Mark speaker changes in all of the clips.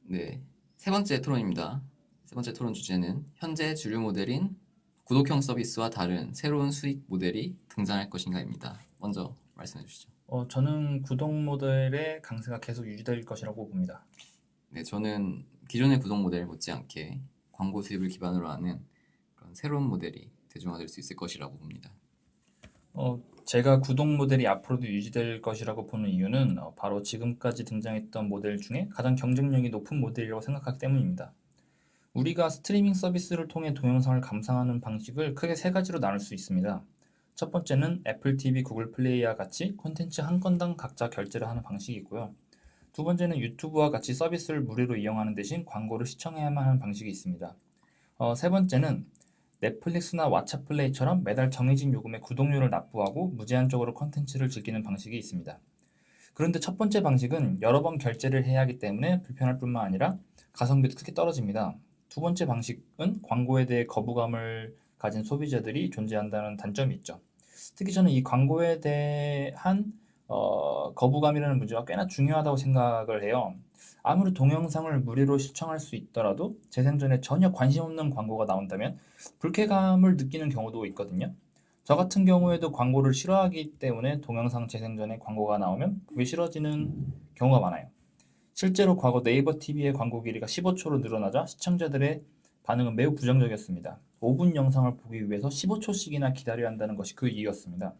Speaker 1: 네, 세 번째 토론입니다. 세 번째 토론 주제는 현재 주류 모델인 구독형 서비스와 다른 새로운 수익 모델이 등장할 것인가입니다. 먼저 말씀해 주시죠.
Speaker 2: 저는 구독 모델의 강세가 계속 유지될 것이라고 봅니다.
Speaker 1: 네, 저는 기존의 구독 모델 못지않게 광고 수입을 기반으로 하는 그런 새로운 모델이 대중화될 수 있을 것이라고 봅니다.
Speaker 2: 제가 구독 모델이 앞으로도 유지될 것이라고 보는 이유는 바로 지금까지 등장했던 모델 중에 가장 경쟁력이 높은 모델이라고 생각하기 때문입니다. 우리가 스트리밍 서비스를 통해 동영상을 감상하는 방식을 크게 세 가지로 나눌 수 있습니다. 첫 번째는 애플 TV, 구글 플레이와 같이 콘텐츠 한 건당 각자 결제를 하는 방식이고요. 두 번째는 유튜브와 같이 서비스를 무료로 이용하는 대신 광고를 시청해야만 하는 방식이 있습니다. 세 번째는 넷플릭스나 왓챠플레이처럼 매달 정해진 요금의 구독료를 납부하고 무제한적으로 콘텐츠를 즐기는 방식이 있습니다. 그런데 첫 번째 방식은 여러 번 결제를 해야 하기 때문에 불편할 뿐만 아니라 가성비도 크게 떨어집니다. 두 번째 방식은 광고에 대해 거부감을 가진 소비자들이 존재한다는 단점이 있죠. 특히 저는 이 광고에 대한 거부감이라는 문제가 꽤나 중요하다고 생각을 해요. 아무리 동영상을 무료로 시청할 수 있더라도 재생 전에 전혀 관심 없는 광고가 나온다면 불쾌감을 느끼는 경우도 있거든요. 저 같은 경우에도 광고를 싫어하기 때문에 동영상 재생 전에 광고가 나오면 그게 싫어지는 경우가 많아요. 실제로 과거 네이버 TV의 광고 길이가 15초로 늘어나자 시청자들의 반응은 매우 부정적이었습니다. 5분 영상을 보기 위해서 15초씩이나 기다려야 한다는 것이 그 이유였습니다.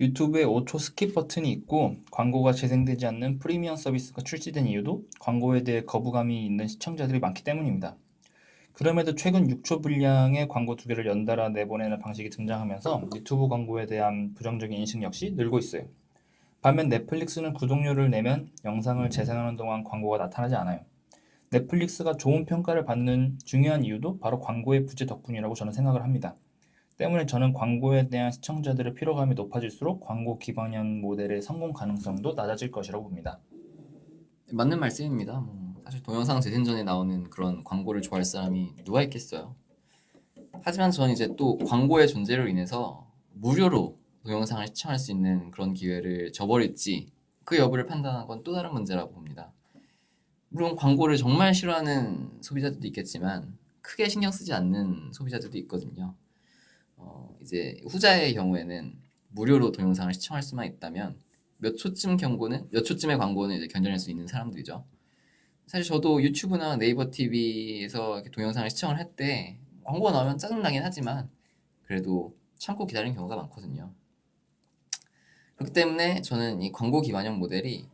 Speaker 2: 유튜브에 5초 스킵 버튼이 있고 광고가 재생되지 않는 프리미엄 서비스가 출시된 이유도 광고에 대해 거부감이 있는 시청자들이 많기 때문입니다. 그럼에도 최근 6초 분량의 광고 두 개를 연달아 내보내는 방식이 등장하면서 유튜브 광고에 대한 부정적인 인식 역시 늘고 있어요. 반면 넷플릭스는 구독료를 내면 영상을 재생하는 동안 광고가 나타나지 않아요. 넷플릭스가 좋은 평가를 받는 중요한 이유도 바로 광고의 부재 덕분이라고 저는 생각을 합니다. 때문에 저는 광고에 대한 시청자들의 피로감이 높아질수록 광고 기반형 모델의 성공 가능성도 낮아질 것이라고 봅니다.
Speaker 1: 맞는 말씀입니다. 사실 동영상 재생전에 나오는 그런 광고를 좋아할 사람이 누가 있겠어요? 하지만 저는 이제 또 광고의 존재로 인해서 무료로 동영상을 시청할 수 있는 그런 기회를 저버릴지 그 여부를 판단하는 건 또 다른 문제라고 봅니다. 물론 광고를 정말 싫어하는 소비자들도 있겠지만 크게 신경 쓰지 않는 소비자들도 있거든요. 이제 후자의 경우에는 무료로 동영상을 시청할 수만 있다면 몇 초쯤의 광고는 이제 견뎌낼 수 있는 사람들이죠. 사실 저도 유튜브나 네이버 TV에서 동영상을 시청을 할 때 광고가 나오면 짜증나긴 하지만 그래도 참고 기다리는 경우가 많거든요. 그렇기 때문에 저는 이 광고 기반형 모델이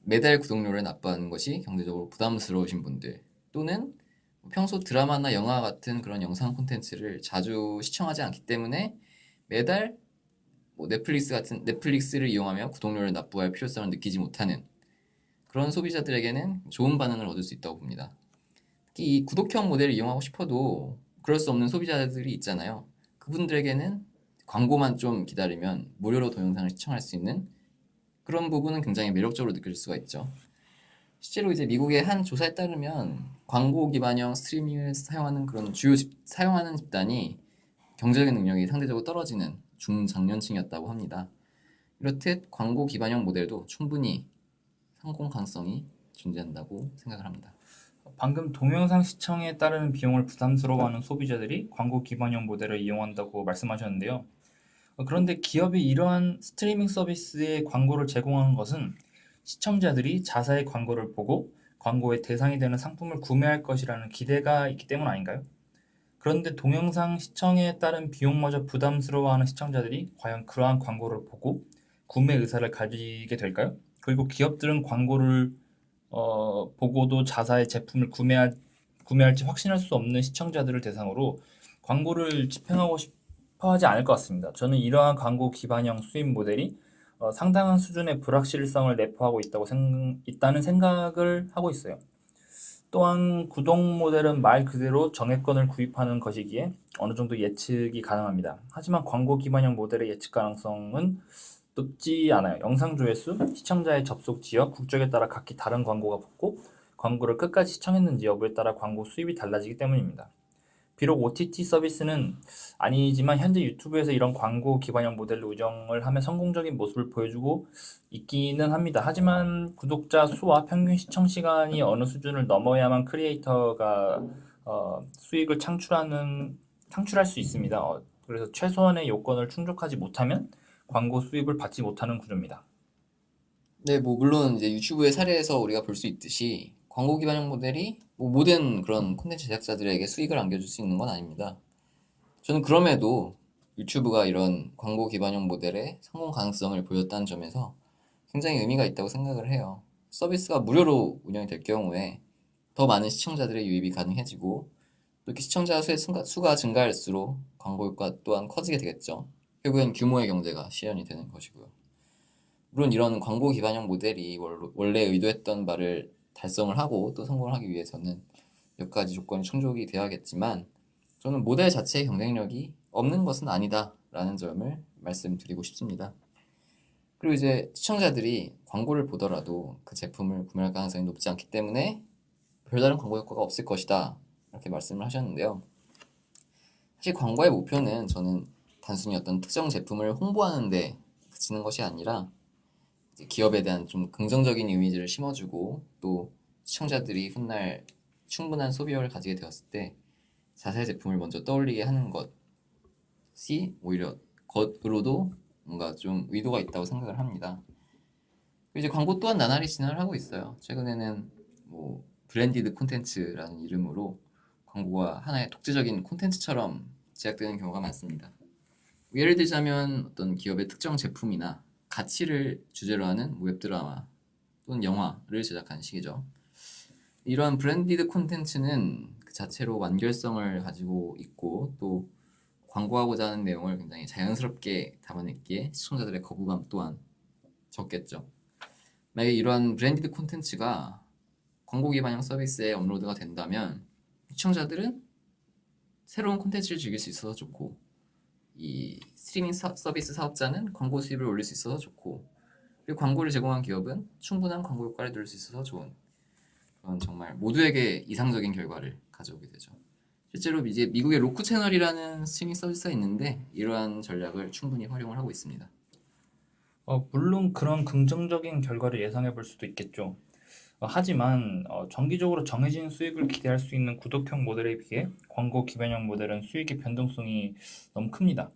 Speaker 1: 매달 구독료를 납부하는 것이 경제적으로 부담스러우신 분들 또는 평소 드라마나 영화 같은 그런 영상 콘텐츠를 자주 시청하지 않기 때문에 매달 넷플릭스를 이용하며 구독료를 납부할 필요성을 느끼지 못하는 그런 소비자들에게는 좋은 반응을 얻을 수 있다고 봅니다. 특히 이 구독형 모델을 이용하고 싶어도 그럴 수 없는 소비자들이 있잖아요. 그분들에게는 광고만 좀 기다리면 무료로 동영상을 시청할 수 있는 그런 부분은 굉장히 매력적으로 느낄 수가 있죠. 실제로 이제 미국의 한 조사에 따르면 광고 기반형 스트리밍을 사용하는 그런 사용하는 집단이 경제적인 능력이 상대적으로 떨어지는 중장년층이었다고 합니다. 이렇듯 광고 기반형 모델도 충분히 성공 가능성이 존재한다고 생각을 합니다.
Speaker 2: 방금 동영상 시청에 따르는 비용을 부담스러워하는 소비자들이 광고 기반형 모델을 이용한다고 말씀하셨는데요. 그런데 기업이 이러한 스트리밍 서비스에 광고를 제공하는 것은 시청자들이 자사의 광고를 보고 광고의 대상이 되는 상품을 구매할 것이라는 기대가 있기 때문 아닌가요? 그런데 동영상 시청에 따른 비용마저 부담스러워하는 시청자들이 과연 그러한 광고를 보고 구매 의사를 가지게 될까요? 그리고 기업들은 광고를 보고도 자사의 제품을 구매할지 확신할 수 없는 시청자들을 대상으로 광고를 집행하고 싶어 하지 않을 것 같습니다. 저는 이러한 광고 기반형 수입 모델이 상당한 수준의 불확실성을 내포하고 있다는 생각을 하고 있어요. 또한 구독 모델은 말 그대로 정액권을 구입하는 것이기에 어느 정도 예측이 가능합니다. 하지만 광고 기반형 모델의 예측 가능성은 높지 않아요. 영상 조회수, 시청자의 접속 지역, 국적에 따라 각기 다른 광고가 붙고 광고를 끝까지 시청했는지 여부에 따라 광고 수입이 달라지기 때문입니다. 비록 OTT 서비스는 아니지만 현재 유튜브에서 이런 광고 기반형 모델로 운영을 하며 성공적인 모습을 보여주고 있기는 합니다. 하지만 구독자 수와 평균 시청 시간이 어느 수준을 넘어야만 크리에이터가 수익을 창출할 수 있습니다. 그래서 최소한의 요건을 충족하지 못하면 광고 수입을 받지 못하는 구조입니다.
Speaker 1: 네, 뭐 물론 이제 유튜브의 사례에서 우리가 볼 수 있듯이 광고 기반형 모델이 뭐 모든 그런 콘텐츠 제작자들에게 수익을 안겨줄 수 있는 건 아닙니다. 저는 그럼에도 유튜브가 이런 광고 기반형 모델의 성공 가능성을 보였다는 점에서 굉장히 의미가 있다고 생각을 해요. 서비스가 무료로 운영이 될 경우에 더 많은 시청자들의 유입이 가능해지고 또 이렇게 시청자 수의 수가 증가할수록 광고 효과 또한 커지게 되겠죠. 결국엔 규모의 경제가 실현이 되는 것이고요. 물론 이런 광고 기반형 모델이 원래 의도했던 바를 달성을 하고 또 성공을 하기 위해서는 몇 가지 조건이 충족이 되어야겠지만 저는 모델 자체의 경쟁력이 없는 것은 아니다라는 점을 말씀드리고 싶습니다. 그리고 이제 시청자들이 광고를 보더라도 그 제품을 구매할 가능성이 높지 않기 때문에 별다른 광고 효과가 없을 것이다 이렇게 말씀을 하셨는데요. 사실 광고의 목표는 저는 단순히 어떤 특정 제품을 홍보하는 데 그치는 것이 아니라 이제 기업에 대한 좀 긍정적인 이미지를 심어주고 또 시청자들이 훗날 충분한 소비력을 가지게 되었을 때 자사의 제품을 먼저 떠올리게 하는 것이 오히려 겉으로도 뭔가 좀 의도가 있다고 생각을 합니다. 그리고 이제 광고 또한 나날이 진화를 하고 있어요. 최근에는 뭐 브랜디드 콘텐츠라는 이름으로 광고가 하나의 독재적인 콘텐츠처럼 제작되는 경우가 많습니다. 예를 들자면 어떤 기업의 특정 제품이나 가치를 주제로 하는 웹드라마 또는 영화를 제작하는 식이죠. 이러한 브랜디드 콘텐츠는 그 자체로 완결성을 가지고 있고 또 광고하고자 하는 내용을 굉장히 자연스럽게 담아냈기에 시청자들의 거부감 또한 적겠죠. 만약에 이러한 브랜디드 콘텐츠가 광고 기반형 서비스에 업로드가 된다면 시청자들은 새로운 콘텐츠를 즐길 수 있어서 좋고 이 스트리밍 서비스 사업자는 광고 수입을 올릴 수 있어서 좋고 그리고 광고를 제공한 기업은 충분한 광고 효과를 누릴 수 있어서 좋은 그런 정말 모두에게 이상적인 결과를 가져오게 되죠. 실제로 이제 미국의 로쿠 채널이라는 스트리밍 서비스가 있는데 이러한 전략을 충분히 활용을 하고 있습니다.
Speaker 2: 물론 그런 긍정적인 결과를 예상해 볼 수도 있겠죠. 하지만 정기적으로 정해진 수익을 기대할 수 있는 구독형 모델에 비해 광고 기반형 모델은 수익의 변동성이 너무 큽니다.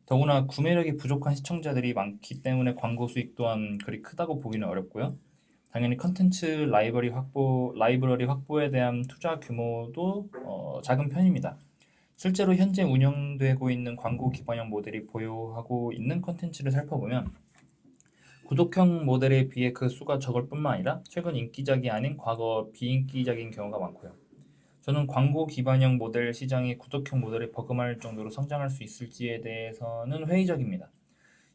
Speaker 2: 더구나 구매력이 부족한 시청자들이 많기 때문에 광고 수익 또한 그리 크다고 보기는 어렵고요. 당연히 컨텐츠 라이브러리 확보에 대한 투자 규모도 작은 편입니다. 실제로 현재 운영되고 있는 광고 기반형 모델이 보유하고 있는 컨텐츠를 살펴보면 구독형 모델에 비해 그 수가 적을 뿐만 아니라 최근 인기작이 아닌 과거 비인기작인 경우가 많고요. 저는 광고 기반형 모델 시장이 구독형 모델에 버금할 정도로 성장할 수 있을지에 대해서는 회의적입니다.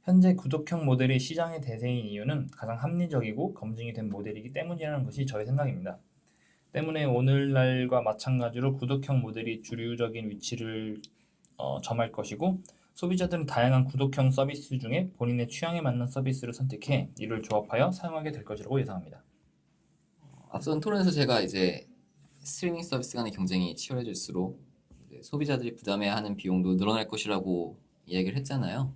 Speaker 2: 현재 구독형 모델이 시장의 대세인 이유는 가장 합리적이고 검증이 된 모델이기 때문이라는 것이 저의 생각입니다. 때문에 오늘날과 마찬가지로 구독형 모델이 주류적인 위치를 점할 것이고 소비자들은 다양한 구독형 서비스 중에 본인의 취향에 맞는 서비스를 선택해 이를 조합하여 사용하게 될 것이라고 예상합니다.
Speaker 1: 앞선 토론에서 제가 이제 스트리밍 서비스 간의 경쟁이 치열해질수록 이제 소비자들이 부담해야 하는 비용도 늘어날 것이라고 이야기를 했잖아요.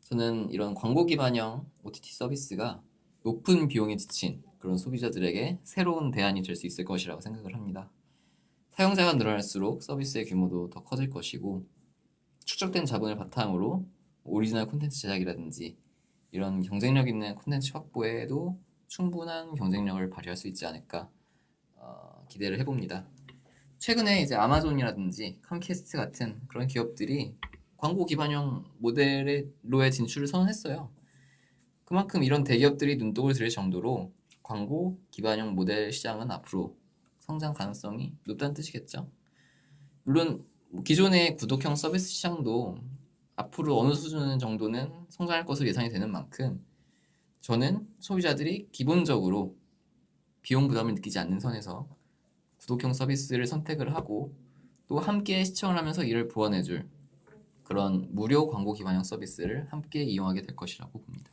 Speaker 1: 저는 이런 광고 기반형 OTT 서비스가 높은 비용에 지친 그런 소비자들에게 새로운 대안이 될 수 있을 것이라고 생각을 합니다. 사용자가 늘어날수록 서비스의 규모도 더 커질 것이고 축적된 자본을 바탕으로 오리지널 콘텐츠 제작이라든지 이런 경쟁력 있는 콘텐츠 확보에도 충분한 경쟁력을 발휘할 수 있지 않을까 기대를 해봅니다. 최근에 이제 아마존이라든지 컴캐스트 같은 그런 기업들이 광고 기반형 모델로의 진출을 선언했어요. 그만큼 이런 대기업들이 눈독을 들일 정도로 광고 기반형 모델 시장은 앞으로 성장 가능성이 높다는 뜻이겠죠. 물론 기존의 구독형 서비스 시장도 앞으로 어느 수준 정도는 성장할 것으로 예상이 되는 만큼 저는 소비자들이 기본적으로 비용 부담을 느끼지 않는 선에서 구독형 서비스를 선택을 하고 또 함께 시청을 하면서 이를 보완해줄 그런 무료 광고 기반형 서비스를 함께 이용하게 될 것이라고 봅니다.